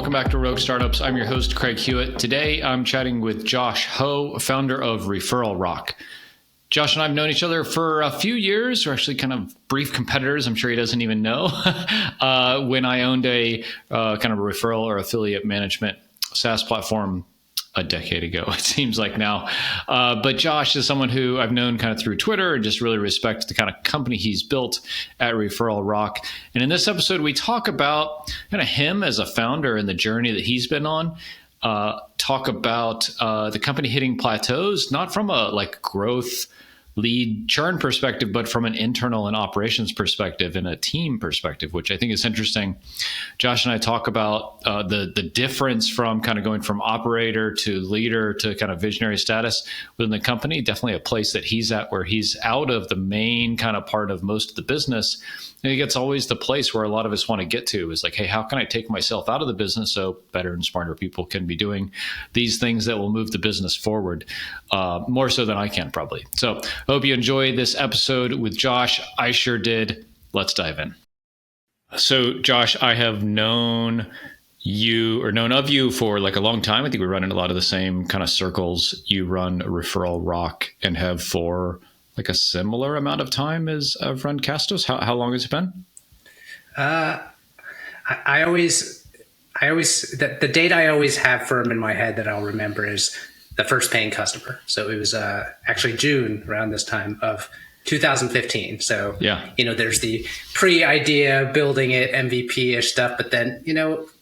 welcome back to Rogue Startups. I'm your host, Craig Hewitt. Today, I'm chatting with Josh Ho, founder of Referral Rock. Josh and I have known each other for a few years. We're actually kind of brief competitors. I'm sure he doesn't even know. When I owned a kind of a referral or affiliate management SaaS platform a decade ago, it seems like now. But Josh is someone who I've known kind of through Twitter and just really respect the kind of company he's built at Referral Rock. And in this episode, we talk about kind of him as a founder and the journey that he's been on. Talk about the company hitting plateaus, not from a like growth lead churn perspective, but from an internal and operations perspective and a team perspective, which I think is interesting. Josh and I talk about the difference from kind of going from operator to leader to kind of visionary status within the company. Definitely a place that he's at where he's out of the main kind of part of most of the business. I think it's always the place where a lot of us want to get to is like, hey, how can I take myself out of the business so better and smarter people can be doing these things that will move the business forward more so than I can probably. So I hope you enjoy this episode with Josh. I sure did. Let's dive in. So Josh, I have known of you for like a long time. I think we run in a lot of the same kind of circles. You run Referral Rock and have for like a similar amount of time as I've run Castos. How long has it been? I always the date I always have firm in my head that I'll remember is the first paying customer. So it was actually June around this time of 2015. So yeah, there's the pre-idea, building it, MVP-ish stuff, but then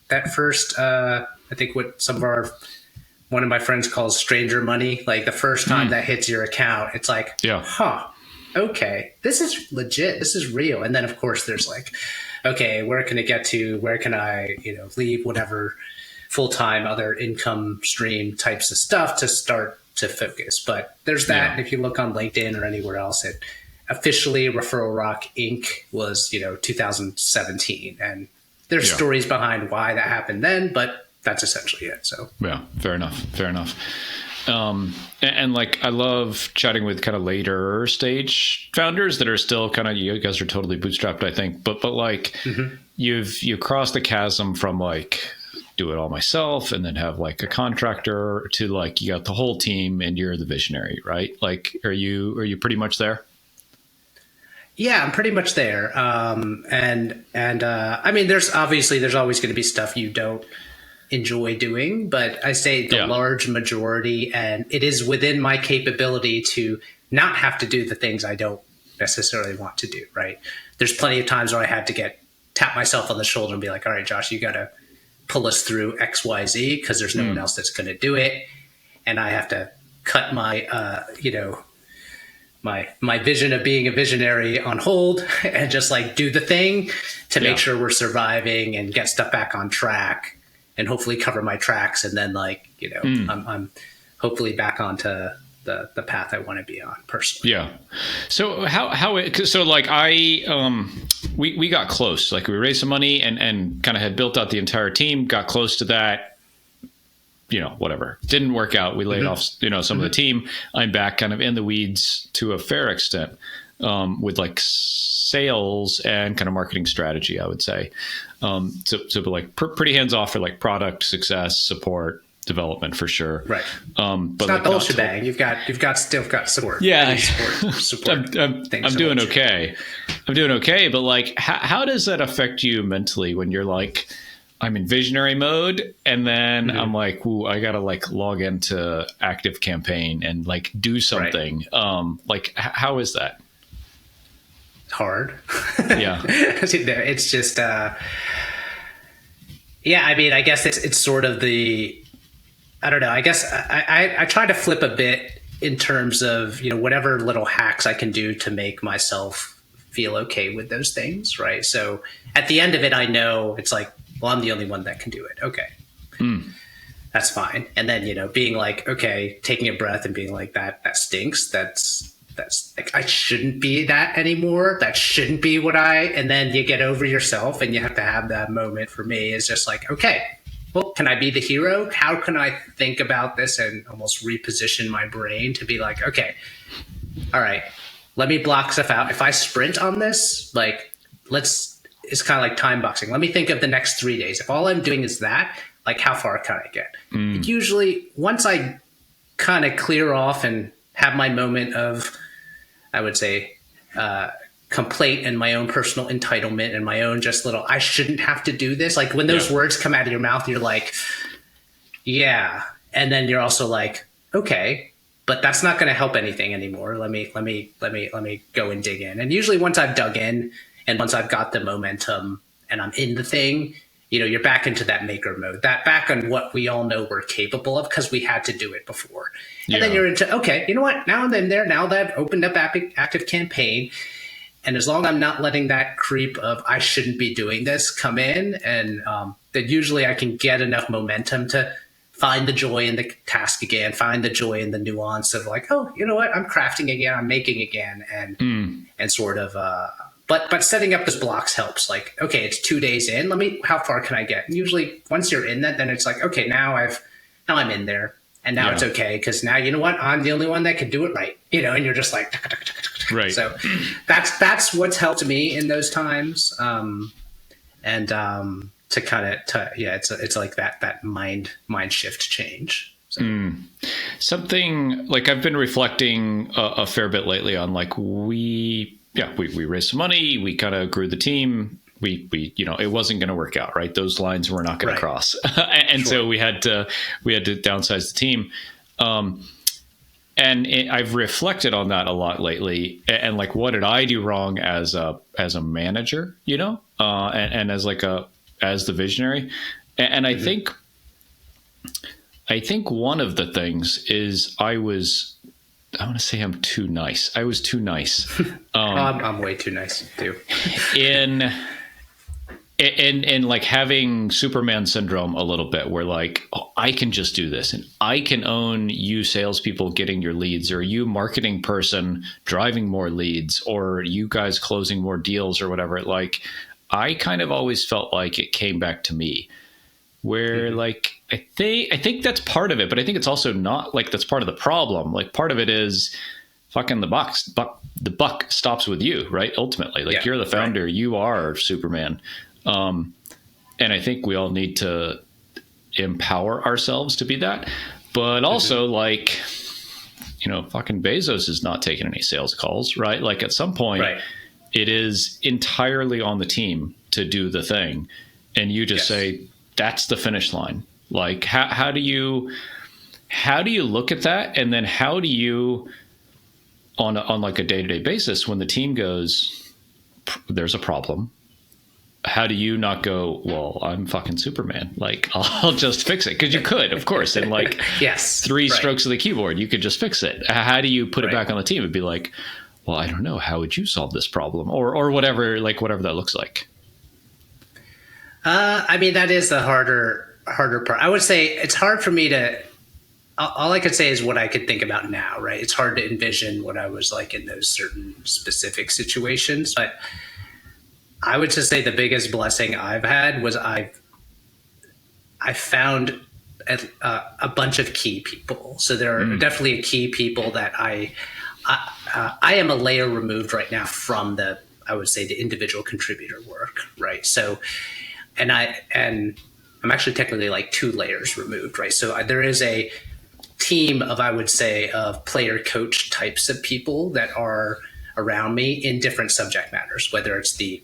that first I think what one of my friends calls stranger money, like the first time that hits your account, it's like, okay, this is legit. This is real. And then of course there's like, okay, where can it get to? Where can I, leave whatever full-time other income stream types of stuff to start to focus. But there's that. Yeah. And if you look on LinkedIn or anywhere else, it officially Referral Rock Inc. was, 2017. And there's stories behind why that happened then, but that's essentially it. So yeah, fair enough. And like, I love chatting with kind of later stage founders that are still kind of, you guys are totally bootstrapped, I think, but like you've crossed the chasm from like do it all myself and then have like a contractor to like, you got the whole team and you're the visionary, right? Like, are you pretty much there? Yeah, I'm pretty much there. I mean, there's always going to be stuff you don't enjoy doing, but I say the large majority, and it is within my capability to not have to do the things I don't necessarily want to do, right? There's plenty of times where I had to tap myself on the shoulder and be like, all right, Josh, you got to pull us through X, Y, Z because there's no one else that's going to do it. And I have to cut my, my vision of being a visionary on hold and just like do the thing to make sure we're surviving and get stuff back on track. And hopefully cover my tracks, and then I'm hopefully back onto the path I want to be on personally. Yeah. So we got close. Like we raised some money and kind of had built out the entire team. Got close to that. Whatever didn't work out. We laid off some of the team. I'm back kind of in the weeds to a fair extent with like sales and kind of marketing strategy, I would say. So like pretty hands off for like product success, support, development for sure. Right. But it's not the whole shebang. You've still got support. Yeah. Support. I'm doing okay. I'm doing okay. But like, how does that affect you mentally when you're like, I'm in visionary mode and then I'm like, ooh, I got to like log into Active Campaign and like do something. Right. Like how is that? Hard. Yeah. It's just, I mean, I guess it's sort of I don't know. I guess I try to flip a bit in terms of, whatever little hacks I can do to make myself feel okay with those things. Right. So at the end of it, I know it's like, well, I'm the only one that can do it. Okay. That's fine. And then, being like, okay, taking a breath and being like that stinks. That's like, I shouldn't be that anymore. That shouldn't be and then you get over yourself and you have to have that moment. For me is just like, okay, well, can I be the hero? How can I think about this and almost reposition my brain to be like, okay, all right, let me block stuff out. If I sprint on this, like it's kind of like time boxing. Let me think of the next 3 days. If all I'm doing is that, Like, how far can I get? Usually, once I kind of clear off and have my moment of, I would say, complaint and my own personal entitlement and my own just little, I shouldn't have to do this. Like, when those words come out of your mouth, you're like, yeah. And then you're also like, okay, but that's not going to help anything anymore. Let me go and dig in. And usually once I've dug in and once I've got the momentum and I'm in the thing, you're back into that maker mode, that back on what we all know we're capable of because we had to do it before. And then you're into, okay, you know what? Now I'm in there. Now that I've opened up active campaign. And as long as I'm not letting that creep of I shouldn't be doing this come in, and that usually I can get enough momentum to find the joy in the task again, find the joy in the nuance of like, oh, you know what? I'm crafting again, I'm making again. And sort of, but setting up those blocks helps. Like, okay, it's 2 days in. How far can I get? And usually once you're in that, then it's like, okay, now I'm in there. And now it's okay. Cause now, you know what? I'm the only one that can do it right. And you're just like, right. So that's what's helped me in those times. To kind of, it's like that mind shift change. So. Something like I've been reflecting a fair bit lately on, like, we raised some money, we kind of grew the team. We it wasn't going to work out, right? Those lines were not going to cross. And so we had to downsize the team. I've reflected on that a lot lately. And like, what did I do wrong as a manager, and as the visionary? And I think one of the things is I want to say I'm too nice. I was too nice. I'm way too nice too. And like having Superman syndrome a little bit, where like, oh, I can just do this, and I can own you salespeople getting your leads, or you marketing person driving more leads, or you guys closing more deals or whatever. Like, I kind of always felt like it came back to me, where like, I think that's part of it, but I think it's also not like that's part of the problem. Like, part of it is fucking the buck stops with you, right? Ultimately, like, you're the founder, right. You are Superman. And I think we all need to empower ourselves to be that, but also like, fucking Bezos is not taking any sales calls, right? Like, at some point, it is entirely on the team to do the thing. And you just say, that's the finish line. Like, how do you look at that? And then how do you, on like a day-to-day basis, when the team goes, there's a problem, how do you not go, well, I'm fucking Superman, like, I'll just fix it? Because you could, of course, in like three strokes of the keyboard, you could just fix it. How do you put it back on the team and be like, well, I don't know, how would you solve this problem, or whatever, like, whatever that looks like? I mean, that is the harder part. I would say it's hard for me to, all I could say is what I could think about now, right? It's hard to envision what I was like in those certain specific situations, but I would just say the biggest blessing I've had was I found a bunch of key people. So there are definitely key people that I am a layer removed right now from I would say the individual contributor work, right? So, and I'm actually technically like 2 layers removed, right? So there is a team of, I would say, of player coach types of people that are around me in different subject matters, whether it's the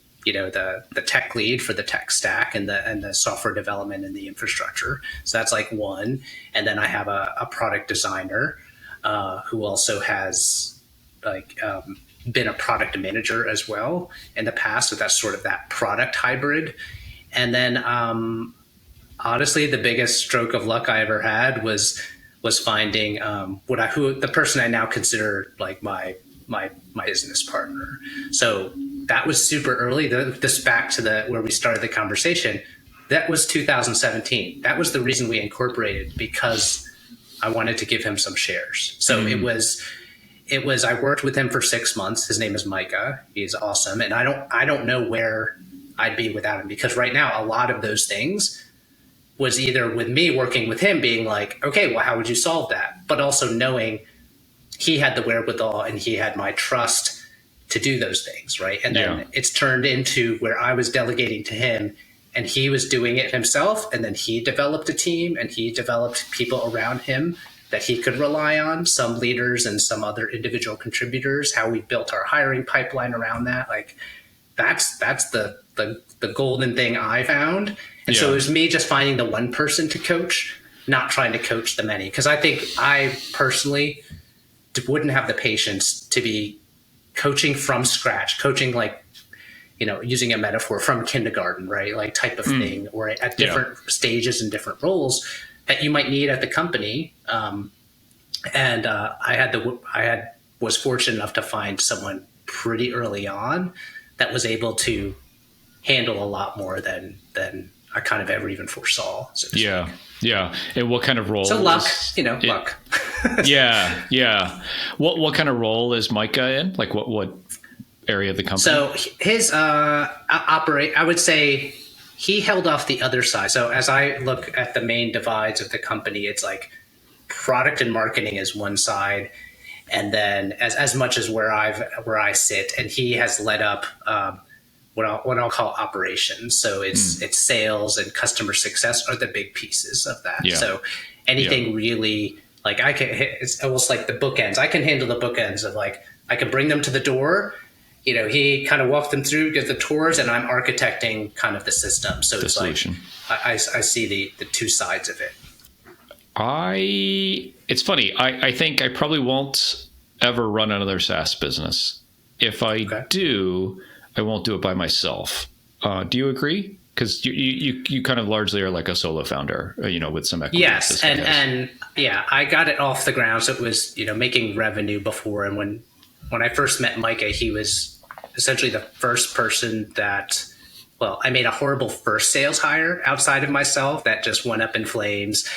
tech lead for the tech stack and the software development and the infrastructure. So that's like one. And then I have a product designer who also has been a product manager as well in the past. So that's sort of that product hybrid. And then honestly, the biggest stroke of luck I ever had was finding the person I now consider like my business partner. So that was super early. This back to where we started the conversation. That was 2017. That was the reason we incorporated, because I wanted to give him some shares. So it was. I worked with him for 6 months. His name is Micah. He's awesome, and I don't know where I'd be without him, because right now a lot of those things was either with me working with him, being like, okay, well, how would you solve that? But also knowing he had the wherewithal and he had my trust to do those things, right? And then it's turned into where I was delegating to him, and he was doing it himself. And then he developed a team, and he developed people around him that he could rely on, some leaders and some other individual contributors, how we built our hiring pipeline around that. Like that's the golden thing I found. And so it was me just finding the one person to coach, not trying to coach the many. Because I think I personally wouldn't have the patience to be coaching from scratch, coaching like, using a metaphor from kindergarten, right? Like type of thing, or at different stages and different roles that you might need at the company. And I was fortunate enough to find someone pretty early on that was able to handle a lot more than I kind of ever even foresaw. So to speak. Yeah. And what kind of role? So luck, luck. Yeah. What kind of role is Micah in? Like what area of the company? So his I would say he held off the other side. So as I look at the main divides of the company, it's like product and marketing is one side, and then as much as where I sit, and he has led up what I'll call operations. So it's sales and customer success are the big pieces of that. Yeah. So anything really, like it's almost like the bookends. I can handle the bookends of like, I can bring them to the door. He kind of walked them through, give the tours, and I'm architecting kind of the system. So it's solution. Like, I see the two sides of it. It's funny. I think I probably won't ever run another SaaS business. If I do, I won't do it by myself. Do you agree? Because you kind of largely are like a solo founder, with some equity. Yes, and I got it off the ground. So it was making revenue before, and when I first met Micah, he was essentially the first person that, I made a horrible first sales hire outside of myself that just went up in flames,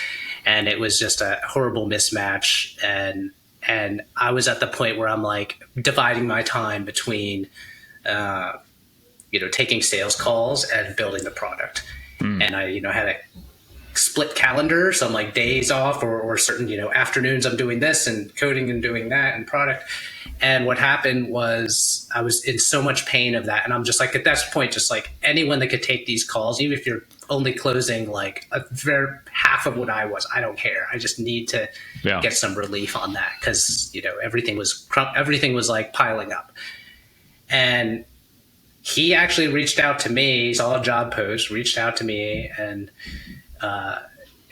and it was just a horrible mismatch. And I was at the point where I'm like dividing my time between, taking sales calls and building the product. And I, had a split calendar. So I'm like days off or certain, afternoons I'm doing this and coding and doing that and product. And what happened was I was in so much pain of that. And I'm just like, at that point, just like anyone that could take these calls, even if you're only closing like half of what I was, I don't care. I just need to get some relief on that. Cause everything was like piling up. And he actually reached out to me, saw a job post, reached out to me. And,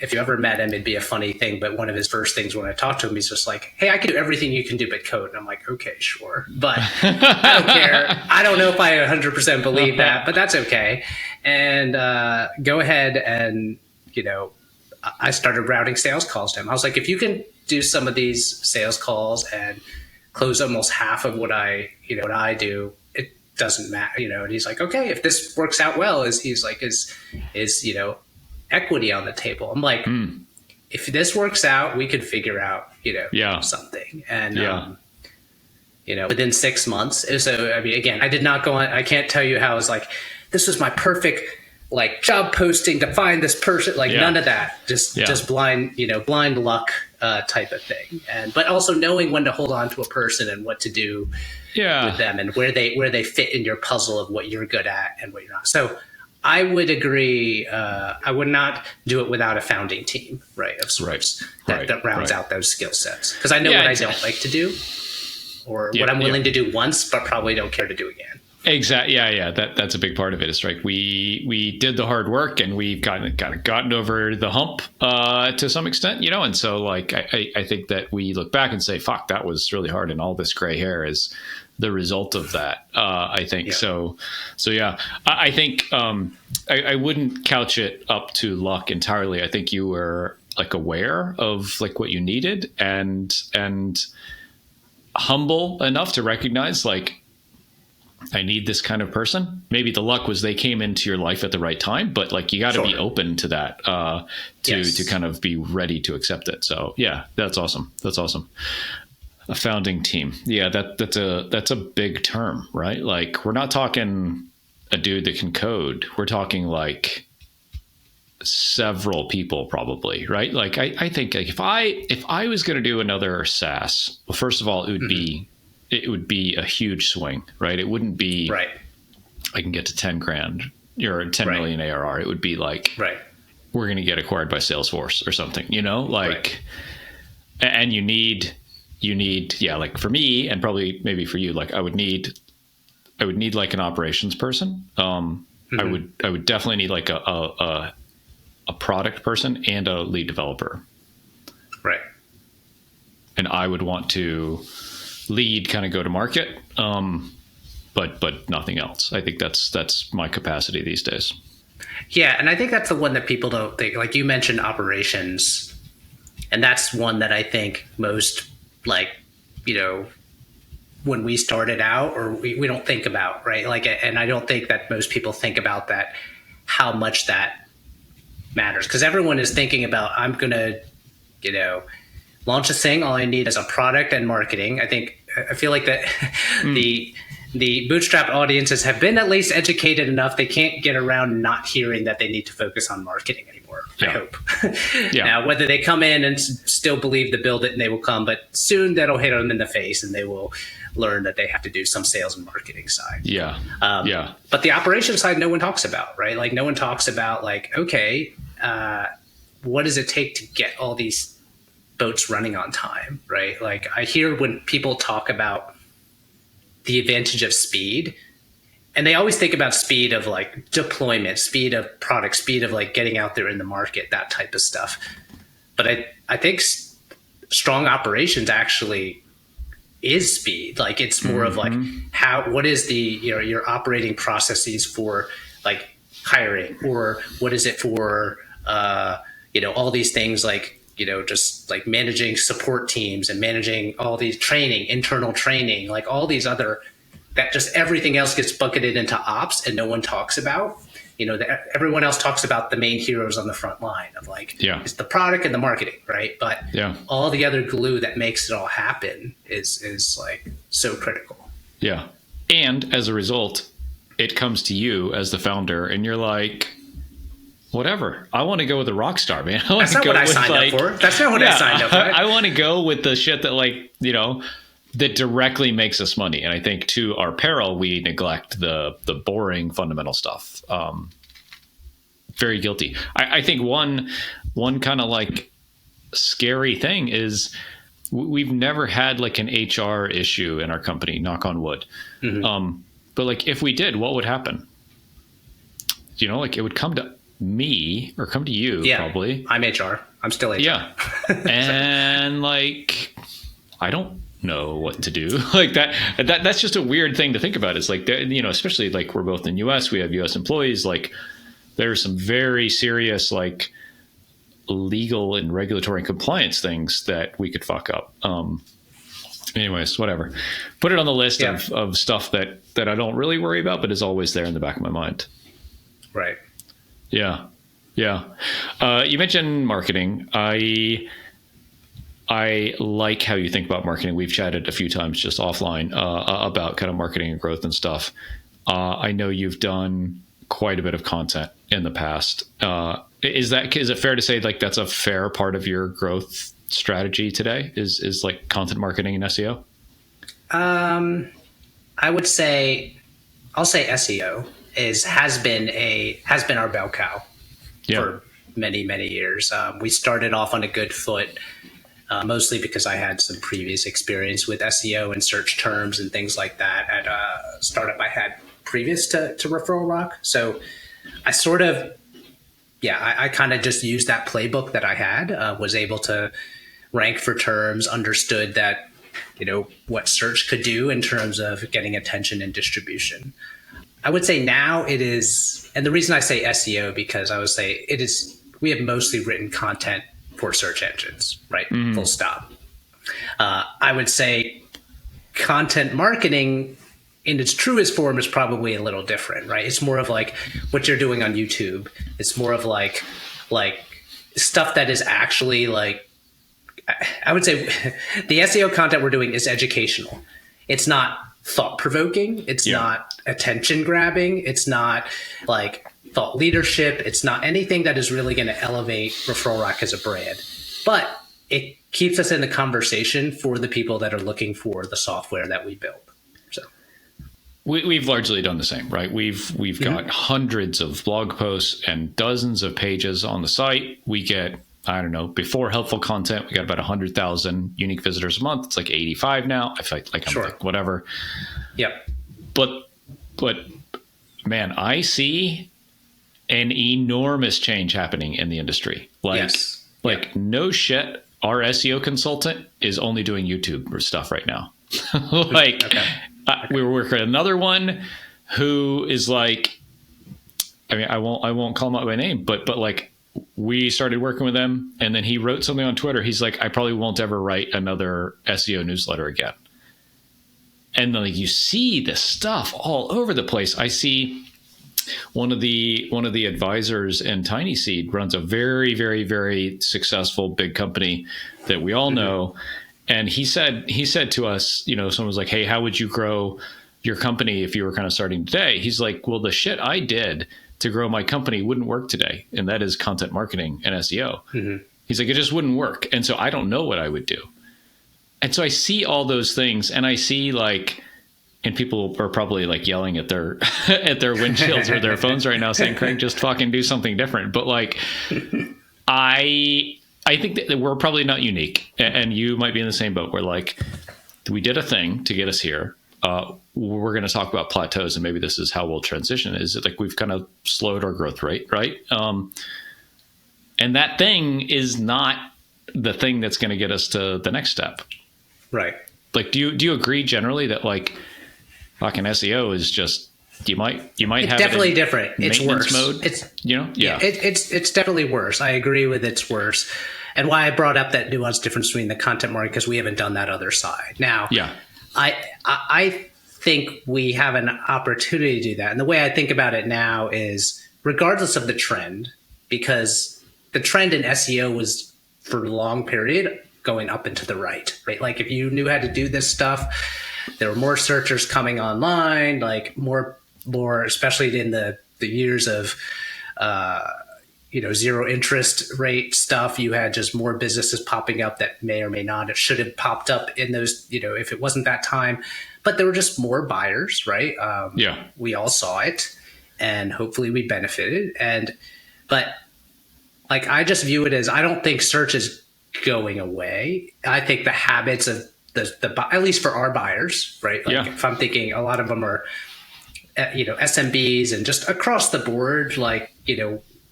if you ever met him, it'd be a funny thing. But one of his first things when I talked to him, he's just like, "Hey, I can do everything you can do but code." And I'm like, "Okay, sure." But I don't care. I don't know if I 100% believe that, but that's okay. And go ahead and, I started routing sales calls to him. I was like, if you can do some of these sales calls and close almost half of what I do, it doesn't matter, And he's like, okay, if this works out well, is equity on the table. I'm like, if this works out, we could figure out, something. And, within 6 months. So, I mean, again, I did not go on, I can't tell you how I was like, this was my perfect, like job posting to find this person, like none of that, just blind luck type of thing. But also knowing when to hold on to a person and what to do with them and where they fit in your puzzle of what you're good at and what you're not. So I would agree. I would not do it without a founding team, right? Of sorts that rounds out those skill sets. Because I know what I don't like to do, or what I'm willing to do once, but probably don't care to do again. Exactly. Yeah. That's a big part of it. It's like we did the hard work and we've kind of gotten over the hump to some extent, And so like I think that we look back and say, "Fuck, that was really hard," and all this gray hair is the result of that. I think so. Yeah, I think I wouldn't couch it up to luck entirely. I think you were like aware of like what you needed and humble enough to recognize like, I need this kind of person. Maybe the luck was they came into your life at the right time, but like you got to be open to that to kind of be ready to accept it. So yeah, that's awesome. A founding team. Yeah, that's a big term, right? Like we're not talking a dude that can code. We're talking like several people probably, right? Like I think like if I was going to do another SaaS, well, first of all, it would be a huge swing, right? It wouldn't be I can get to 10 grand you're 10 Right. million ARR. It would be like, Right. we're going to get acquired by Salesforce or something, like, and you need, yeah, like for me and probably maybe for you, like I would need like an operations person. I would definitely need like a product person and a lead developer. Right. And I would want to lead, kind of go to market. But nothing else. I think that's my capacity these days. Yeah, and I think that's the one that people don't think. Like you mentioned operations, and that's one that I think most, like, when we started out, or we don't think about, right? Like, and I don't think that most people think about that, how much that matters, because everyone is thinking about, I'm gonna, launch a thing. All I need is a product and marketing. I feel like that the bootstrap audiences have been at least educated enough. They can't get around not hearing that they need to focus on marketing anymore. Yeah. I hope. Yeah. Now, whether they come in and still believe to build it, and they will come, but soon that'll hit them in the face, and they will learn that they have to do some sales and marketing side. Yeah. But the operations side, no one talks about, right? Like no one talks about, like, okay, what does it take to get all these boats running on time, right? Like I hear when people talk about the advantage of speed, and they always think about speed of like deployment, speed of product, speed of like getting out there in the market, that type of stuff. But I think strong operations actually is speed. Like it's more of like what is the, your operating processes for like hiring, or what is it for, all these things like, just like managing support teams and managing all these training, internal training, like all these other, that just everything else gets bucketed into ops and no one talks about. Everyone else talks about the main heroes on the front line of like, it's the product and the marketing, right? But all the other glue that makes it all happen is like so critical. Yeah. And as a result, it comes to you as the founder and you're like, whatever. I want to go with a rock star, man. That's not what I signed up for. That's not what I signed up for. I want to go with the shit that that directly makes us money. And I think to our peril, we neglect the boring fundamental stuff. Very guilty. I think one kind of like scary thing is we've never had like an HR issue in our company, knock on wood. But like if we did, what would happen? Like it would come to me or come to you, probably. I'm HR. I'm still HR. Yeah. And like, I don't know what to do. Like that's just a weird thing to think about. It's like, especially like we're both in US, we have US employees, like there's some very serious, like legal and regulatory and compliance things that we could fuck up. Anyways, whatever. Put it on the list of stuff that I don't really worry about, but is always there in the back of my mind. Right. Yeah. You mentioned marketing. I like how you think about marketing. We've chatted a few times just offline about kind of marketing and growth and stuff. I know you've done quite a bit of content in the past. Is it fair to say like that's a fair part of your growth strategy today? Is like content marketing and SEO? I would say, I'll say SEO has been our bell cow for many, many years. We started off on a good foot, mostly because I had some previous experience with SEO and search terms and things like that at a startup I had previous to Referral Rock. So I sort of, I kind of just used that playbook that I had, was able to rank for terms, understood that, what search could do in terms of getting attention and distribution. I would say now it is, and the reason I say SEO, because I would say it is, we have mostly written content for search engines, right? Full stop. I would say content marketing in its truest form is probably a little different, right? It's more of like what you're doing on YouTube. It's more of like stuff that is actually like, I would say the SEO content we're doing is educational. It's not thought-provoking. It's not attention-grabbing. It's not like thought leadership. It's not anything that is really going to elevate Referral Rock as a brand. But it keeps us in the conversation for the people that are looking for the software that we build. So, We've largely done the same, right? We've got hundreds of blog posts and dozens of pages on the site. We get, I don't know, before helpful content, we got about 100,000 unique visitors a month. It's like 85 now. I feel like I'm like, whatever. Yep. But man, I see an enormous change happening in the industry. No shit. Our SEO consultant is only doing YouTube stuff right now. We were working with another one who is like, I mean, I won't call him out by name, but like we started working with him, and then he wrote something on Twitter. He's like, I probably won't ever write another SEO newsletter again. And then like you see this stuff all over the place. I see one of the advisors in Tiny Seed runs a very, very, very successful big company that we all know. And he said to us, someone was like, hey, how would you grow your company if you were kind of starting today? He's like, well, the shit I did to grow my company wouldn't work today. And that is content marketing and SEO. He's like, it just wouldn't work. And so I don't know what I would do. And so I see all those things, and I see and people are probably like yelling at their at their windshields or their phones right now saying, Craig, just fucking do something different. But like, I think that we're probably not unique, and you might be in the same boat where like we did a thing to get us here. We're going to talk about plateaus, and maybe this is how we'll transition. Is it like we've kind of slowed our growth rate, right? And that thing is not the thing that's going to get us to the next step, right? Like, do you agree generally that like fucking SEO is just you might it's have definitely it different. It's worse. Mode, it's it's definitely worse. I agree with it's worse. And why I brought up that nuanced difference between the content marketing, because we haven't done that other side. Now, I think we have an opportunity to do that. And the way I think about it now is regardless of the trend, because the trend in SEO was for a long period going up and to the right? Like if you knew how to do this stuff, there were more searchers coming online, like more, especially in the years of, zero interest rate stuff. You had just more businesses popping up that may or may not. It should have popped up in those, if it wasn't that time, but there were just more buyers, right? We all saw it, and hopefully we benefited. But like, I just view it as, I don't think search is going away. I think the habits of at least for our buyers, right? Like if I'm thinking a lot of them are, SMBs and just across the board, like,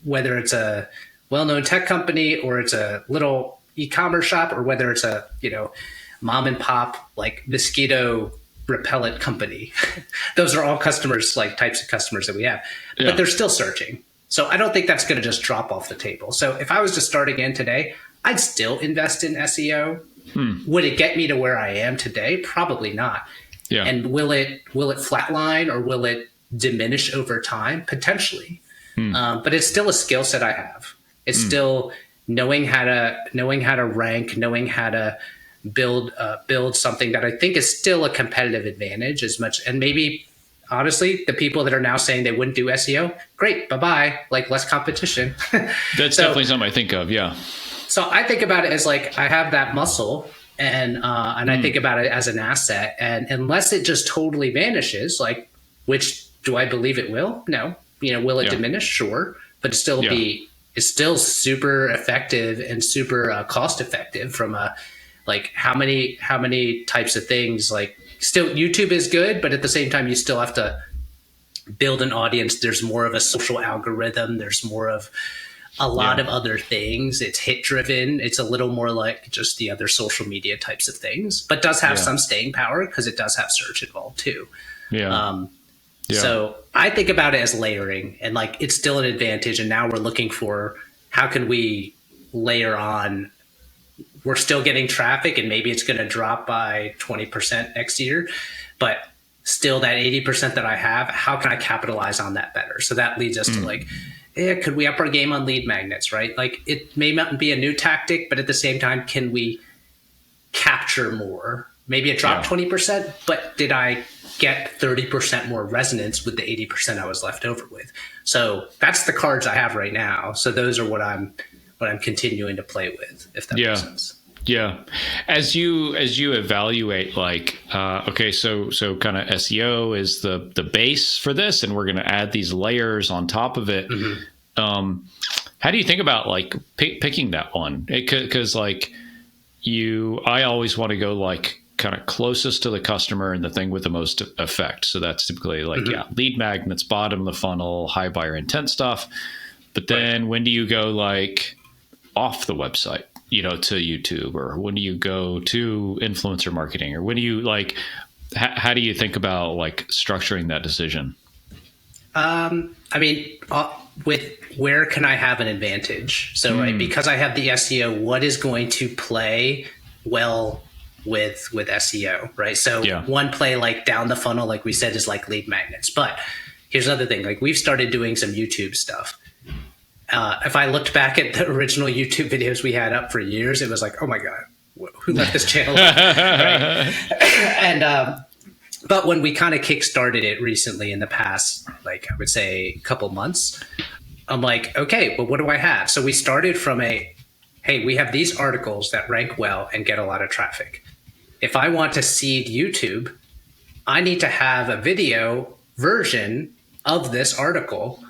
whether it's a well-known tech company or it's a little e-commerce shop, or whether it's a, mom and pop, like mosquito repellent company. Those are all customers, like types of customers that we have, but they're still searching. So I don't think that's going to just drop off the table. So if I was just starting in today, I'd still invest in SEO. Would it get me to where I am today? Probably not. Yeah. And will it flatline, or will it diminish over time? Potentially. But it's still a skill set I have. It's still knowing how to rank, knowing how to build something that I think is still a competitive advantage as much. And maybe honestly, the people that are now saying they wouldn't do SEO, great, bye-bye, like less competition. That's definitely something I think of. Yeah. So I think about it as like, I have that muscle, and I think about it as an asset. And unless it just totally vanishes, like, which do I believe it will? No. Will it diminish? Sure. But it's still super effective and super cost effective from a, like, how many types of things, like, still YouTube is good, but at the same time, you still have to build an audience. There's more of a social algorithm. There's more of a lot of other things. It's hit driven. It's a little more like just the other social media types of things, but does have some staying power because it does have search involved too. So I think about it as layering, and like, it's still an advantage. And now we're looking for, how can we layer on? We're still getting traffic, and maybe it's going to drop by 20% next year, but still that 80% that I have, how can I capitalize on that better? So that leads us to like, could we up our game on lead magnets, right? Like, it may not be a new tactic, but at the same time, can we capture more? Maybe it dropped 20%, but did I get 30% more resonance with the 80% I was left over with? So that's the cards I have right now. So those are what I'm continuing to play with, if that makes sense. Yeah. As you evaluate, like, okay, so kind of SEO is the base for this, and we're going to add these layers on top of it. How do you think about like picking that one? Because like I always want to go like kind of closest to the customer and the thing with the most effect. So that's typically like, lead magnets, bottom of the funnel, high buyer intent stuff. But then when do you go like off the website, to YouTube, or when do you go to influencer marketing, or when do you like, how do you think about like structuring that decision? I mean, with where can I have an advantage? So right, because I have the SEO, what is going to play well with SEO, right? So one play like down the funnel, like we said, is like lead magnets. But here's another thing, like we've started doing some YouTube stuff. If I looked back at the original YouTube videos we had up for years, it was like, oh my God, who let this channel up? Right? And, but when we kind of kickstarted it recently in the past, like I would say a couple months, I'm like, okay, well, what do I have? So we started from hey, we have these articles that rank well and get a lot of traffic. If I want to seed YouTube, I need to have a video version of this article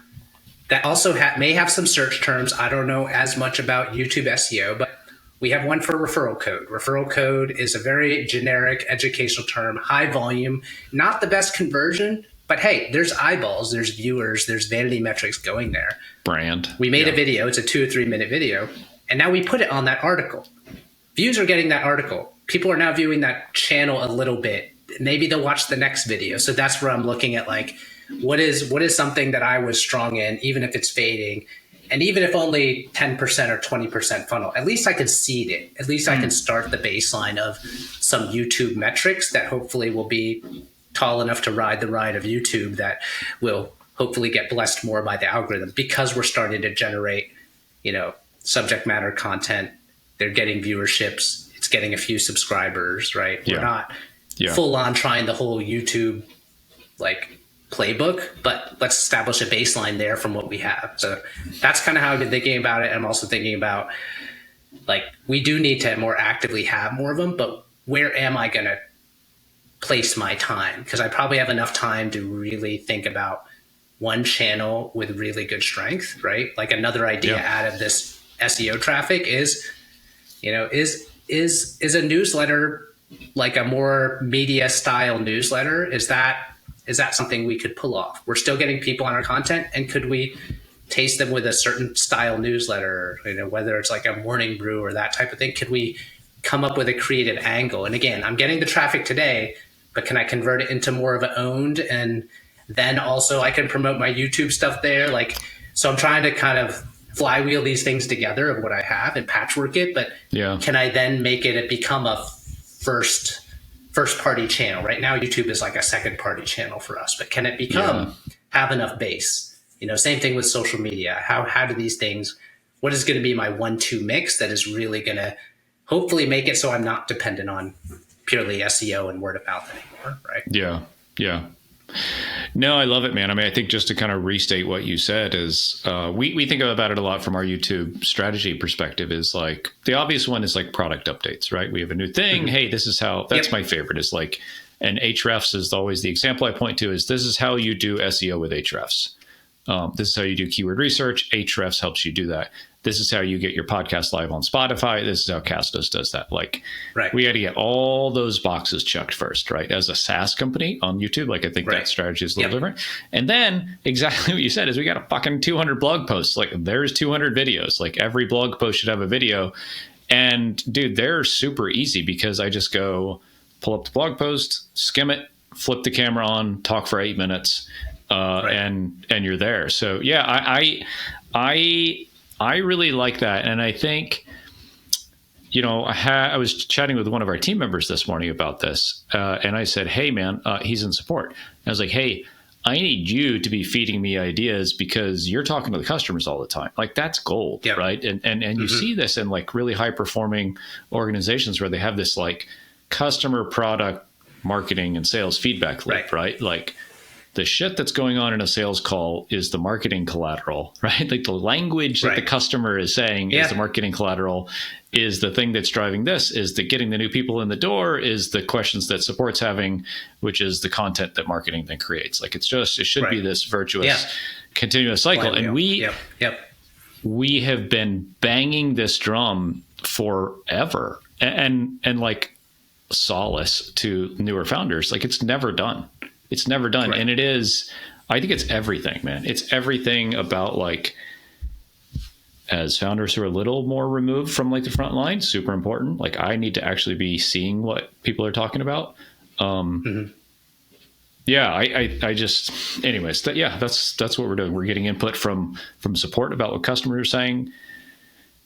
that also may have some search terms. I don't know as much about YouTube SEO, but we have one for referral code. Referral code is a very generic educational term, high volume, not the best conversion, but hey, there's eyeballs, there's viewers, there's vanity metrics going there. Brand. We made a video, it's a 2 or 3 minute video, and now we put it on that article. Views are getting that article. People are now viewing that channel a little bit. Maybe they'll watch the next video. So that's where I'm looking at like, what is something that I was strong in, even if it's fading, and even if only 10% or 20% funnel, at least I can seed it. At least I can start the baseline of some YouTube metrics that hopefully will be tall enough to ride the ride of YouTube, that will hopefully get blessed more by the algorithm, because we're starting to generate, subject matter content. They're getting viewerships. It's getting a few subscribers, right? Yeah. We're not full on trying the whole YouTube like playbook, but let's establish a baseline there from what we have. So that's kind of how I've been thinking about it. I'm also thinking about like, we do need to more actively have more of them, but where am I going to place my time? Because I probably have enough time to really think about one channel with really good strength, right? Like another idea out of this SEO traffic is, is a newsletter, like a more media style newsletter, is that something we could pull off? We're still getting people on our content, and could we taste them with a certain style newsletter, whether it's like a morning brew or that type of thing? Could we come up with a creative angle? And again, I'm getting the traffic today, but can I convert it into more of an owned? And then also I can promote my YouTube stuff there. Like, so I'm trying to kind of flywheel these things together of what I have and patchwork it, but can I then make it become a first party channel? Right now, YouTube is like a second party channel for us, but can it become, have enough base? Same thing with social media. How do these things, what is going to be my 1-2 mix that is really going to hopefully make it so I'm not dependent on purely SEO and word of mouth anymore, right? Yeah. No, I love it, man. I mean, I think just to kind of restate what you said is we think about it a lot from our YouTube strategy perspective, is like the obvious one is like product updates, right? We have a new thing. Hey, this is how, that's my favorite, is like, and Hrefs is always the example I point to, is this is how you do SEO with Hrefs. This is how you do keyword research. Hrefs helps you do that. This is how you get your podcast live on Spotify. This is how Castos does that. Like, we had to get all those boxes checked first, right? As a SaaS company on YouTube, like I think that strategy is a little different. And then exactly what you said is we got a fucking 200 blog posts. Like, there's 200 videos. Like, every blog post should have a video. And dude, they're super easy because I just go pull up the blog post, skim it, flip the camera on, talk for 8 minutes, and you're there. So yeah, I really like that. And I think, I was chatting with one of our team members this morning about this. And I said, hey, man, he's in support. And I was like, hey, I need you to be feeding me ideas because you're talking to the customers all the time. Like, that's gold, right? And you see this in like really high performing organizations where they have this like customer product marketing and sales feedback loop, right? Like, the shit that's going on in a sales call is the marketing collateral, right? Like the language that the customer is saying is the marketing collateral, is the thing that's driving this, is the getting the new people in the door, is the questions that support's having, which is the content that marketing then creates. Like it should be this virtuous, continuous cycle. And we have been banging this drum forever, and like solace to newer founders. Like it's never done. It's never done. Right. And it is, I think it's everything, man. It's everything about like, as founders who are a little more removed from like the front line, super important. Like I need to actually be seeing what people are talking about. Yeah, I just, anyways, that's what we're doing. We're getting input from support about what customers are saying,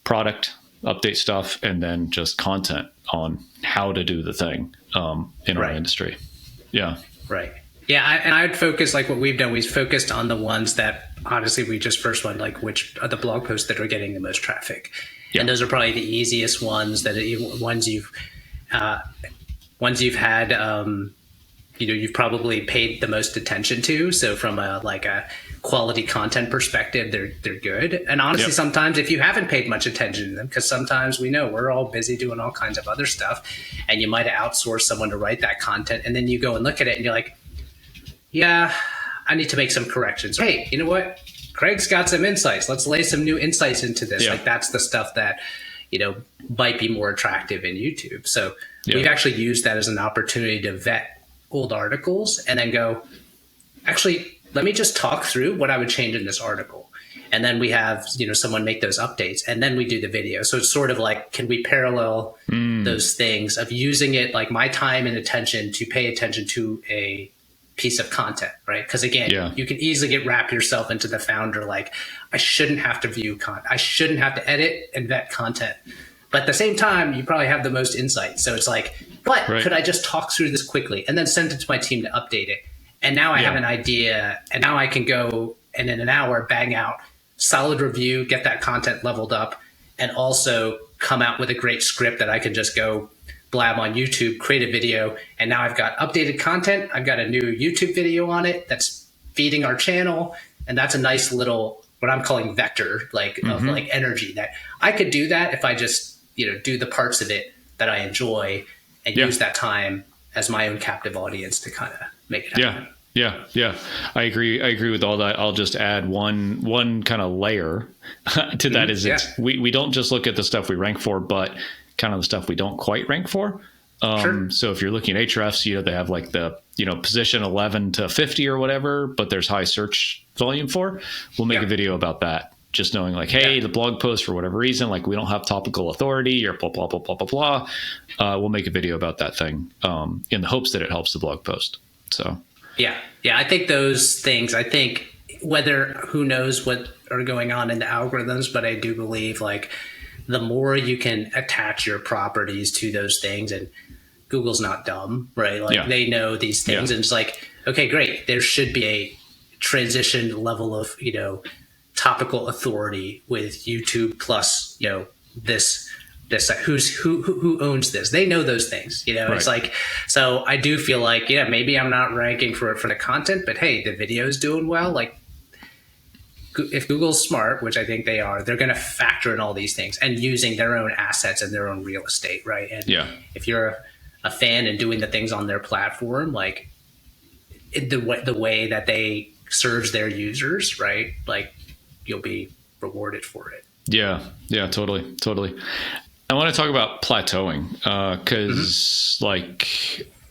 product update stuff, and then just content on how to do the thing in our industry. Yeah. Right. Yeah. And I'd focus, like what we've done, we've focused on the ones that honestly we just first went, like which are the blog posts that are getting the most traffic. Yeah. And those are probably the easiest ones, ones you've had, you've probably paid the most attention to. So from a quality content perspective, they're good. And honestly, sometimes if you haven't paid much attention to them, because sometimes we know we're all busy doing all kinds of other stuff, and you might have outsourced someone to write that content, and then you go and look at it and you're like, yeah, I need to make some corrections. Hey, you know what? Craig's got some insights. Let's lay some new insights into this. Yeah. Like that's the stuff that, might be more attractive in YouTube. So we've actually used that as an opportunity to vet old articles and then go, actually, let me just talk through what I would change in this article. And then we have, someone make those updates, and then we do the video. So it's sort of like, can we parallel those things of using it, like my time and attention to pay attention to a piece of content, right? Because again, you can easily wrap yourself into the founder, like I shouldn't have to view content. I shouldn't have to edit and vet content. But at the same time, you probably have the most insight. So it's like, could I just talk through this quickly and then send it to my team to update it? And now I have an idea, and now I can go and in an hour bang out solid review, get that content leveled up, and also come out with a great script that I can just go blab on YouTube, create a video, and now I've got updated content. I've got a new YouTube video on it that's feeding our channel, and that's a nice little, what I'm calling vector, of like energy, that I could do that if I just, do the parts of it that I enjoy and use that time as my own captive audience to kind of make it happen. Yeah. I agree with all that. I'll just add one kind of layer to that is we don't just look at the stuff we rank for, but kind of the stuff we don't quite rank for. So if you're looking at Ahrefs, they have like the, position 11 to 50 or whatever, but there's high search volume for, we'll make a video about that. Just knowing like, hey, the blog post for whatever reason, like we don't have topical authority or blah, blah, blah, blah, blah, blah. We'll make a video about that thing in the hopes that it helps the blog post. So, yeah. I think those things, who knows what are going on in the algorithms, but I do believe like the more you can attach your properties to those things, and Google's not dumb, right? Like they know these things, and it's like, okay, great. There should be a transition level of, topical authority with YouTube plus, this who owns this. They know those things, It's like, so I do feel like, maybe I'm not ranking for the content, but hey, the video's doing well. Like if Google's smart, which I think they are, they're going to factor in all these things and using their own assets and their own real estate. Right. And if you're a fan and doing the things on their platform, like the way that they serves their users, right? Like you'll be rewarded for it. Yeah, totally. I want to talk about plateauing because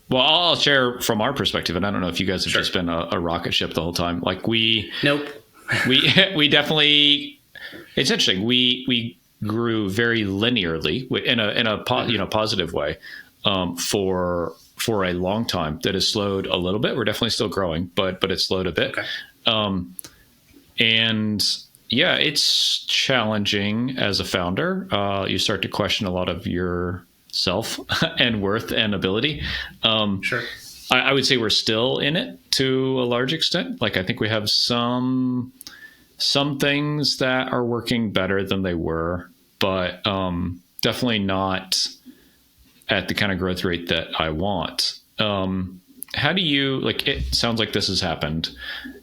I'll share from our perspective, and I don't know if you guys have just been a rocket ship the whole time. Like we definitely, it's interesting. We grew very linearly in a positive way for a long time. That has slowed a little bit. We're definitely still growing, but it's slowed a bit. Okay. And it's challenging as a founder. You start to question a lot of yourself and worth and ability. I would say we're still in it to a large extent. Like I think we have some things that are working better than they were, but definitely not at the kind of growth rate that I want. And how do you, like, it sounds like this has happened.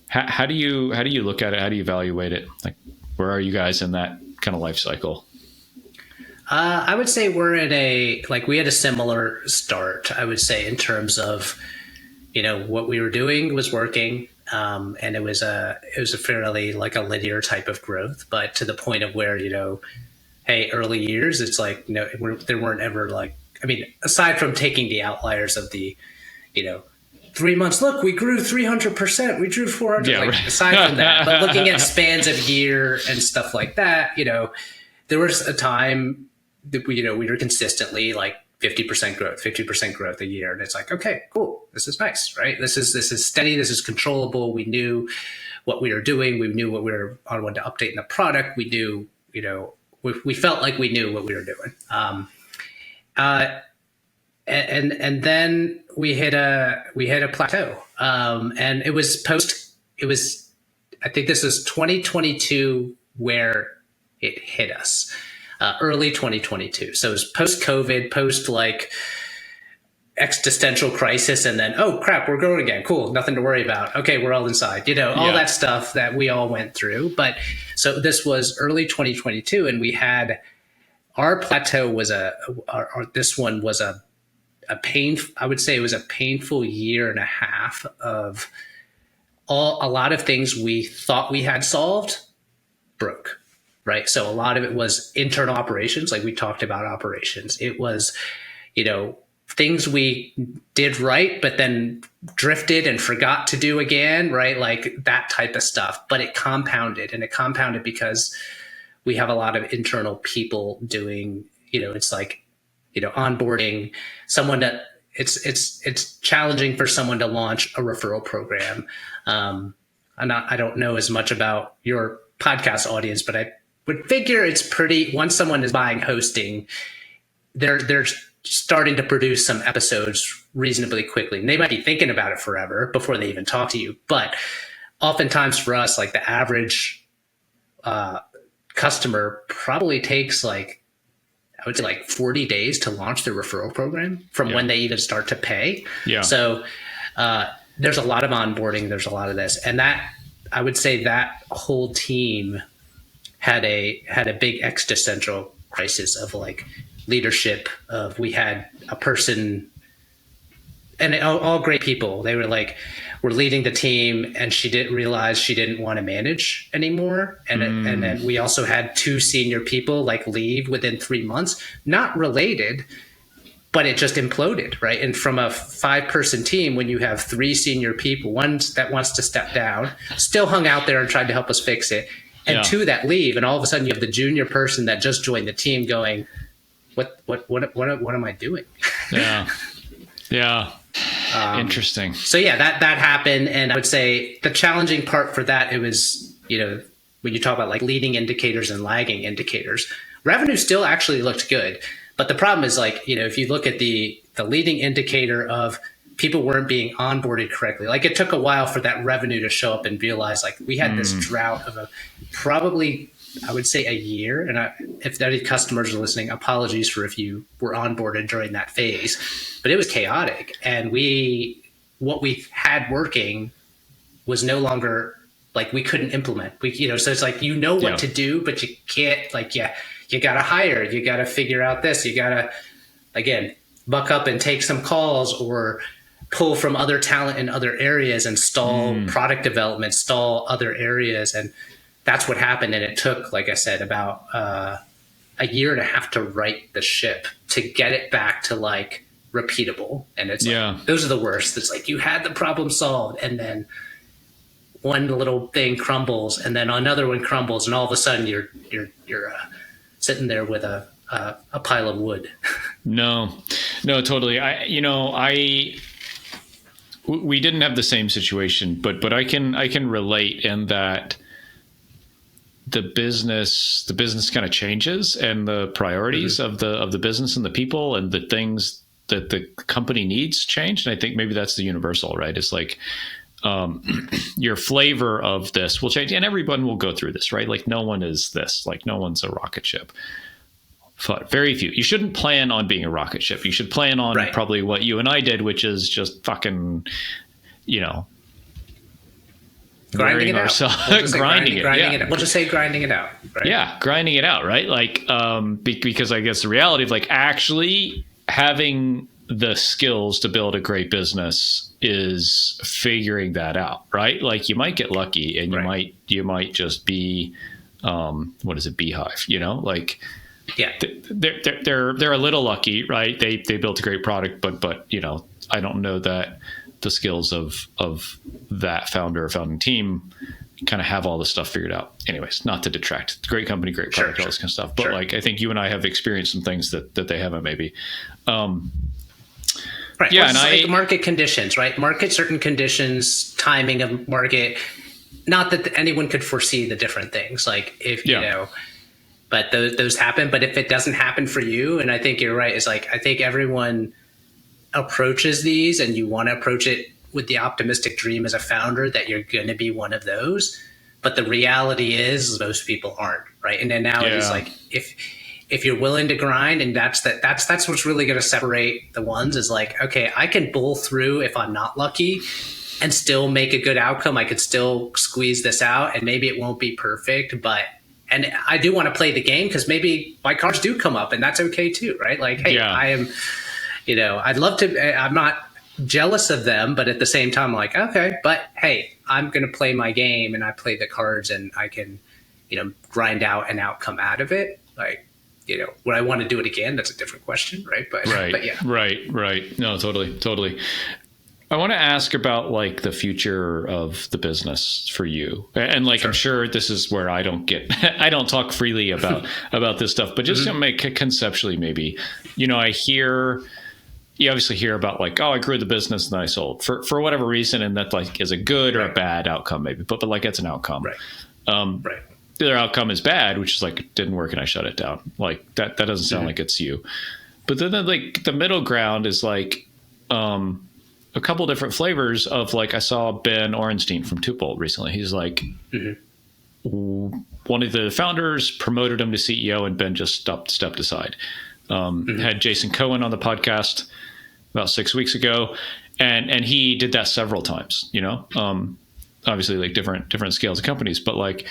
How do you look at it? How do you evaluate it? Like, where are you guys in that kind of life cycle? I would say we're we had a similar start, I would say, in terms of, what we were doing was working. And it was a fairly like a linear type of growth, but to the point of where, hey, early years, it's like, there weren't ever aside from taking the outliers of the, 3 months, look, we grew 300%, we grew 400, right. Aside from that, but looking at spans of year and stuff like that, there was a time that we were consistently like 50% growth a year. And it's like, okay, cool. This is nice, right? This is steady. This is controllable. We knew what we were doing. We knew what we were on to update in the product. We knew, we felt like we knew what we were doing. And then we hit a plateau. And it was I think this was 2022 where it hit us. Early 2022. So it was post-COVID, post existential crisis, and then, oh crap, we're growing again. Cool, nothing to worry about. Okay, we're all inside. All that stuff that we all went through. But so this was early 2022, and we had our plateau was this one was a pain. I would say it was a painful year and a half of a lot of things we thought we had solved broke. Right. So a lot of it was internal operations. Like we talked about operations. It was, things we did right, but then drifted and forgot to do again. Right. Like that type of stuff. But it compounded because we have a lot of internal people doing, it's like, onboarding someone that it's challenging for someone to launch a referral program. I don't know as much about your podcast audience, but I would figure it's pretty, once someone is buying hosting, they're starting to produce some episodes reasonably quickly. And they might be thinking about it forever before they even talk to you. But oftentimes for us, like the average customer probably takes I would say 40 days to launch their referral program from when they even start to pay. Yeah. So there's a lot of onboarding. There's a lot of this. And that, I would say that whole team had a big existential crisis of leadership. We had a person, and all great people. They were were leading the team, and she didn't realize she didn't want to manage anymore. And then we also had 2 senior people leave within 3 months, not related, but it just imploded, right? And from a 5-person team, when you have 3 senior people, one that wants to step down, still hung out there and tried to help us fix it, and 2 that leave, and all of a sudden you have the junior person that just joined the team going, what am I doing? Yeah. Interesting. So that happened, and I would say the challenging part for that, it was, when you talk about leading indicators and lagging indicators, revenue still actually looked good, but the problem is if you look at the leading indicator of people weren't being onboarded correctly. It took a while for that revenue to show up and realize we had this drought of probably, I would say, a year. And if any customers are listening, apologies for if you were onboarded during that phase, but it was chaotic. And what we had working was no longer we couldn't implement. So it's what to do, but you can't you got to hire, you got to figure out this, you got to, again, buck up and take some calls or pull from other talent in other areas and stall product development, stall other areas. And that's what happened. And it took, like I said, about a year and a half to right the ship to get it back to repeatable. And it's those are the worst. It's you had the problem solved, and then one little thing crumbles, and then another one crumbles, and all of a sudden you're sitting there with a pile of wood. No, totally. We didn't have the same situation, but I can relate in that the business kind of changes, and the priorities of the business and the people and the things that the company needs change. And I think maybe that's the universal, right? It's your flavor of this will change, and everyone will go through this, right? No one is this, no one's a rocket ship. Very few. You shouldn't plan on being a rocket ship. You should plan on probably what you and I did, which is just fucking, grinding it out. grinding it. It. We'll just say grinding it out. Right? Yeah, grinding it out, right? Like, because I guess the reality of like actually having the skills to build a great business is figuring that out, right? Like you might get lucky, and you might just be, what is it, beehive? Like, yeah, they're a little lucky, right? They built a great product, but I don't know that the skills of that founder or founding team kind of have all this stuff figured out. Anyways, not to detract. Great company, great product, all this kind of stuff. But like, I think you and I have experienced some things that they haven't maybe. Right. Yeah, and like market conditions, right? Market certain conditions, timing of market. Not that anyone could foresee the different things. Like if but those happen. But if it doesn't happen for you, and I think you're right, is like I think everyone approaches these, and you want to approach it with the optimistic dream as a founder that you're going to be one of those. But the reality is most people aren't, right? And then now it's like if you're willing to grind, and that's what's really going to separate the ones is like, okay, I can bull through if I'm not lucky and still make a good outcome. I could still squeeze this out, and maybe it won't be perfect, and I do want to play the game because maybe my cards do come up, and that's okay too, right? Like, hey, I am, I'd love to, I'm not jealous of them, but at the same time, I'm like, okay, but hey, I'm going to play my game, and I play the cards, and I can, grind out an outcome out of it. Like, would I want to do it again? That's a different question, right? But yeah. Right. No, totally. I want to ask about like the future of the business for you. And like, I'm sure this is where I don't talk freely about this stuff, but just to make it conceptually, maybe, you obviously hear about like, oh, I grew the business and then I sold for whatever reason. And that like is a good or a bad outcome maybe, but like it's an outcome. Right. The other outcome is bad, which is like, it didn't work and I shut it down. Like that doesn't sound like it's you. But then like the middle ground is like, a couple different flavors of like, I saw Ben Orenstein from Tuple recently. He's like, one of the founders promoted him to CEO and Ben just stepped aside. Had Jason Cohen on the podcast about 6 weeks ago. And he did that several times, obviously like different scales of companies, but like,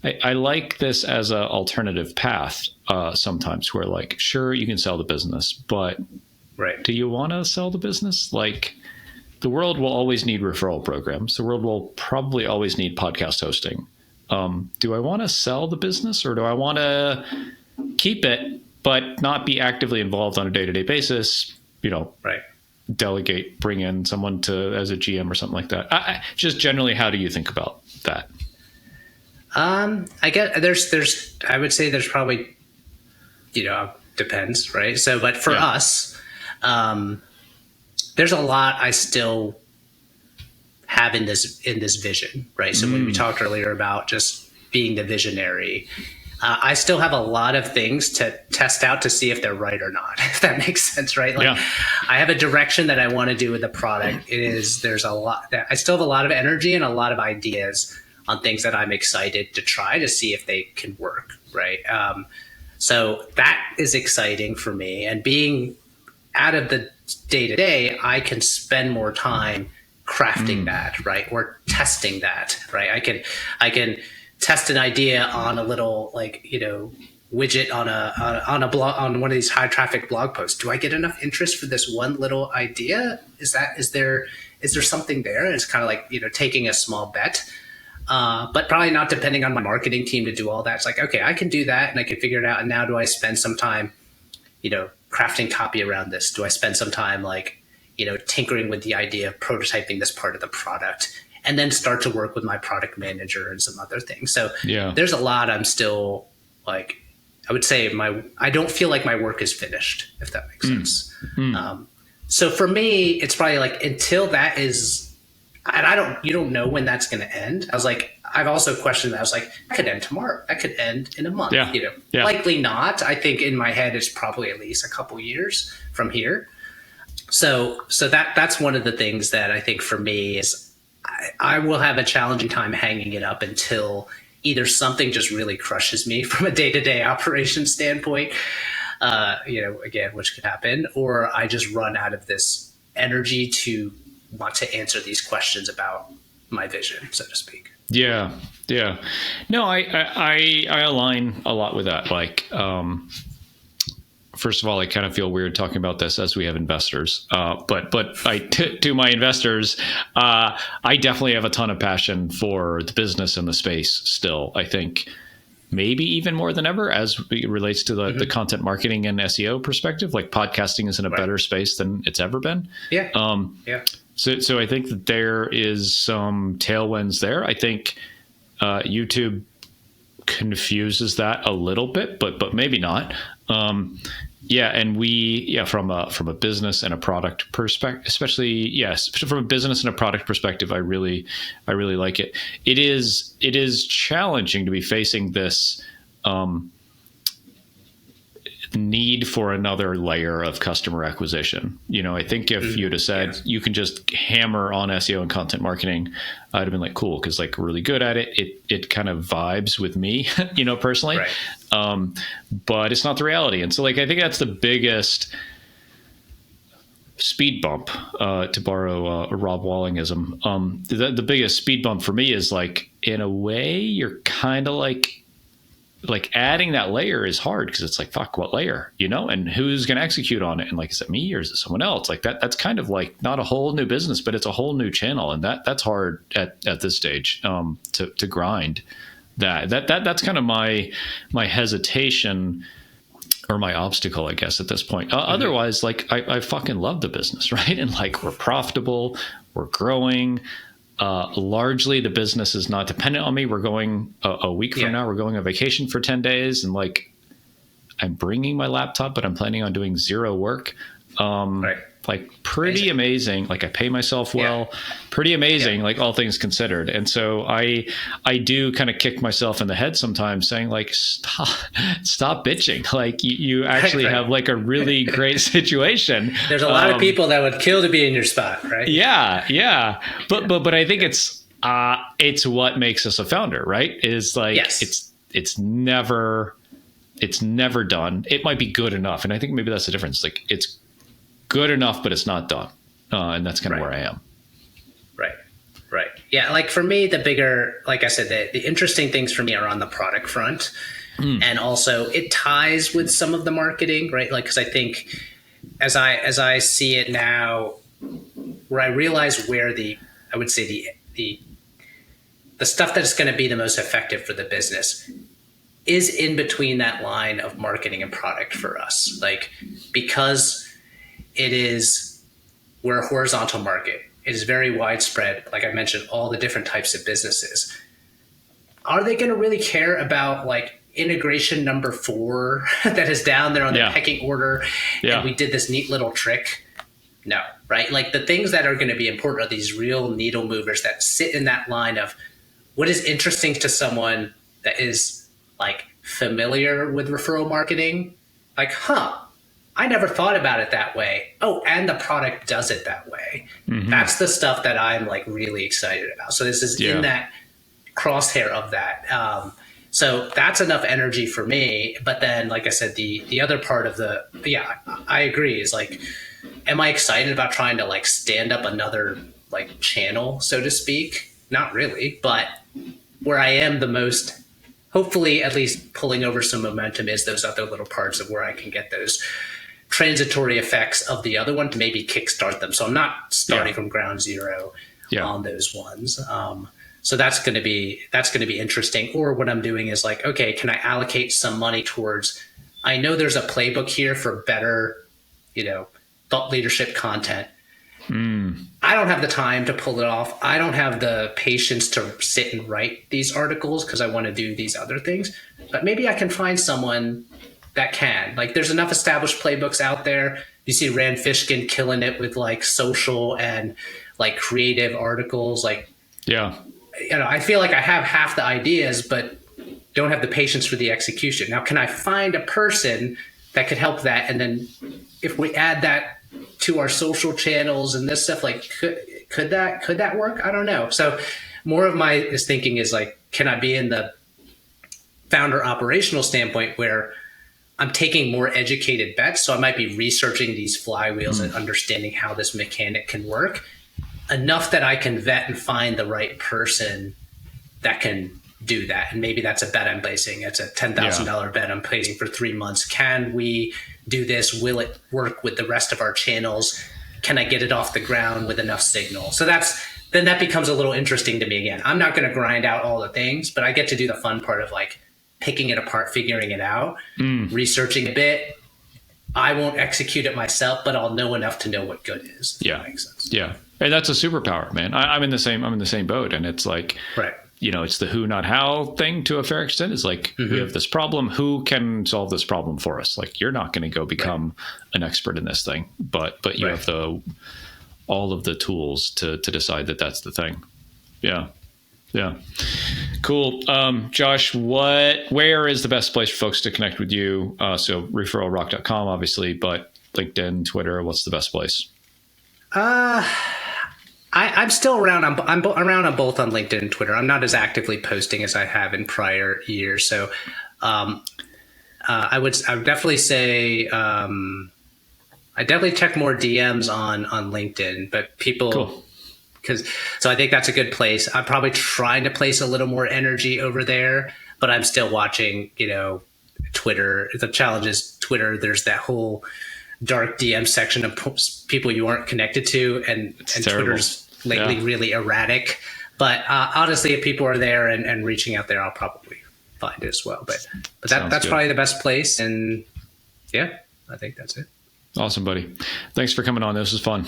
I like this as an alternative path sometimes where like, sure, you can sell the business, but do you want to sell the business? Like the world will always need referral programs. The world will probably always need podcast hosting. Do I want to sell the business or do I want to keep it, but not be actively involved on a day-to-day basis? Delegate, bring in someone as a GM or something like that. Just generally, how do you think about that? I guess I would say there's probably, depends, right? So, but for us, there's a lot I still have in this vision, right? So when we talked earlier about just being the visionary, I still have a lot of things to test out to see if they're right or not, if that makes sense, right? Like I have a direction that I want to do with the product. There's a lot that I still have a lot of energy and a lot of ideas on things that I'm excited to try to see if they can work, right? So that is exciting for me. And being out of the day-to-day, I can spend more time crafting that, right? Or testing that, right? I can test an idea on a little widget on a blog, on one of these high traffic blog posts. Do I get enough interest for this one little idea? Is there something there? And it's kind of like, taking a small bet. But probably not depending on my marketing team to do all that. It's like, okay, I can do that and I can figure it out. And now do I spend some time, crafting copy around this? Do I spend some time tinkering with the idea of prototyping this part of the product and then start to work with my product manager and some other things? So there's a lot I'm still I would say I don't feel like my work is finished, if that makes sense. So for me, it's probably like until that is, and you don't know when that's going to end. I was like, I've also questioned that. I was like, that could end tomorrow. That could end in a month. Likely not. I think in my head, it's probably at least a couple years from here. So that's one of the things that I think for me is I will have a challenging time hanging it up until either something just really crushes me from a day-to-day operation standpoint, again, which could happen, or I just run out of this energy to want to answer these questions about my vision, so to speak. Yeah. Yeah. No, I align a lot with that. Like, first of all, I kind of feel weird talking about this as we have investors. But to my investors, I definitely have a ton of passion for the business and the space still. I think maybe even more than ever as it relates to the content marketing and SEO perspective. Like, podcasting is in a better space than it's ever been. Yeah. So I think that there is some tailwinds there. I think YouTube confuses that a little bit, but maybe not. And from a business and a product perspective, especially from a business and a product perspective, I really like it. It is challenging to be facing this need for another layer of customer acquisition. I think if you'd have said you can just hammer on SEO and content marketing, I'd have been like, cool, because like, we're really good at it. It kind of vibes with me, personally. Right. But it's not the reality. And so like, I think that's the biggest speed bump, to borrow a Rob Wallingism. The biggest speed bump for me is like, in a way, you're kind of like adding that layer is hard, because it's like, fuck, what layer, and who's going to execute on it? And like, is it me or is it someone else? Like that's kind of like not a whole new business, but it's a whole new channel. And that's hard at this stage, to grind that's kind of my hesitation, or my obstacle, I guess, at this point. Otherwise, like I fucking love the business. Right. And like, we're profitable, we're growing. Largely the business is not dependent on me. We're going a week from now, we're going on vacation for 10 days. And like, I'm bringing my laptop, but I'm planning on doing zero work. Like pretty amazing. Like, I pay myself well, pretty amazing, like all things considered. And so I do kind of kick myself in the head sometimes, saying like, stop bitching. Like you actually have like a really great situation. There's a lot of people that would kill to be in your spot, right? Yeah. But I think it's what makes us a founder, right? Is like, it's never done. It might be good enough. And I think maybe that's the difference. Like, it's good enough, but it's not done. And that's kind of where I am. Right. Yeah. Like for me, the bigger, like I said, the interesting things for me are on the product front. And also it ties with some of the marketing, right? Like, cause I think as I see it now, where I realize where I would say the stuff that is going to be the most effective for the business is in between that line of marketing and product for us. Like, because we're a horizontal market. It is very widespread. Like I mentioned, all the different types of businesses. Are they going to really care about like integration number 4 that is down there on the pecking order? And we did this neat little trick. No, right? Like, the things that are going to be important are these real needle movers that sit in that line of what is interesting to someone that is like familiar with referral marketing. Like, I never thought about it that way. Oh, and the product does it that way. That's the stuff that I'm like really excited about. So this is in that crosshair of that. So that's enough energy for me. But then, like I said, the other part of I agree, is like, am I excited about trying to like stand up another like channel, so to speak? Not really. But where I am the most, hopefully at least pulling over some momentum, is those other little parts of where I can get those transitory effects of the other one to maybe kickstart them. So I'm not starting from ground zero on those ones. So that's going to be interesting. Or what I'm doing is like, okay, can I allocate some money towards, I know there's a playbook here for better, thought leadership content. I don't have the time to pull it off. I don't have the patience to sit and write these articles because I want to do these other things. But maybe I can find someone that can. Like, there's enough established playbooks out there. You see Rand Fishkin killing it with like social and like creative articles. Like, I feel like I have half the ideas, but don't have the patience for the execution. Now, can I find a person that could help that? And then if we add that to our social channels and this stuff, like, could that work? I don't know. So more of my thinking is like, can I be in the founder operational standpoint where I'm taking more educated bets. So I might be researching these flywheels and understanding how this mechanic can work enough that I can vet and find the right person that can do that. And maybe that's a bet I'm placing. It's a $10,000 bet I'm placing for 3 months. Can we do this? Will it work with the rest of our channels? Can I get it off the ground with enough signal? So then that becomes a little interesting to me again. I'm not going to grind out all the things, but I get to do the fun part of like picking it apart, figuring it out, researching a bit. I won't execute it myself, but I'll know enough to know what good is. Yeah. That makes sense. Yeah. And that's a superpower, man. I'm in the same boat. And it's like, right. It's the who, not how thing to a fair extent. It's like, we have this problem. Who can solve this problem for us? Like, you're not going to go become an expert in this thing, but you have all of the tools to decide that that's the thing. Yeah. Yeah. Cool. Josh, where is the best place for folks to connect with you? So referralrock.com, obviously, but LinkedIn, Twitter, what's the best place? I'm still around. I'm around on both on LinkedIn and Twitter. I'm not as actively posting as I have in prior years. So I would definitely say I definitely check more DMs on LinkedIn, but people. Cool. So I think that's a good place. I'm probably trying to place a little more energy over there, but I'm still watching, Twitter. The challenge is Twitter. There's that whole dark DM section of people you aren't connected to, and Twitter's lately really erratic. But honestly, if people are there and reaching out there, I'll probably find it as well. But that's good. Probably the best place. And yeah, I think that's it. Awesome, buddy. Thanks for coming on. This was fun.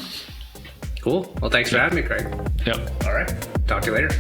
Cool. Well, thanks for having me, Craig. Yep. All right. Talk to you later.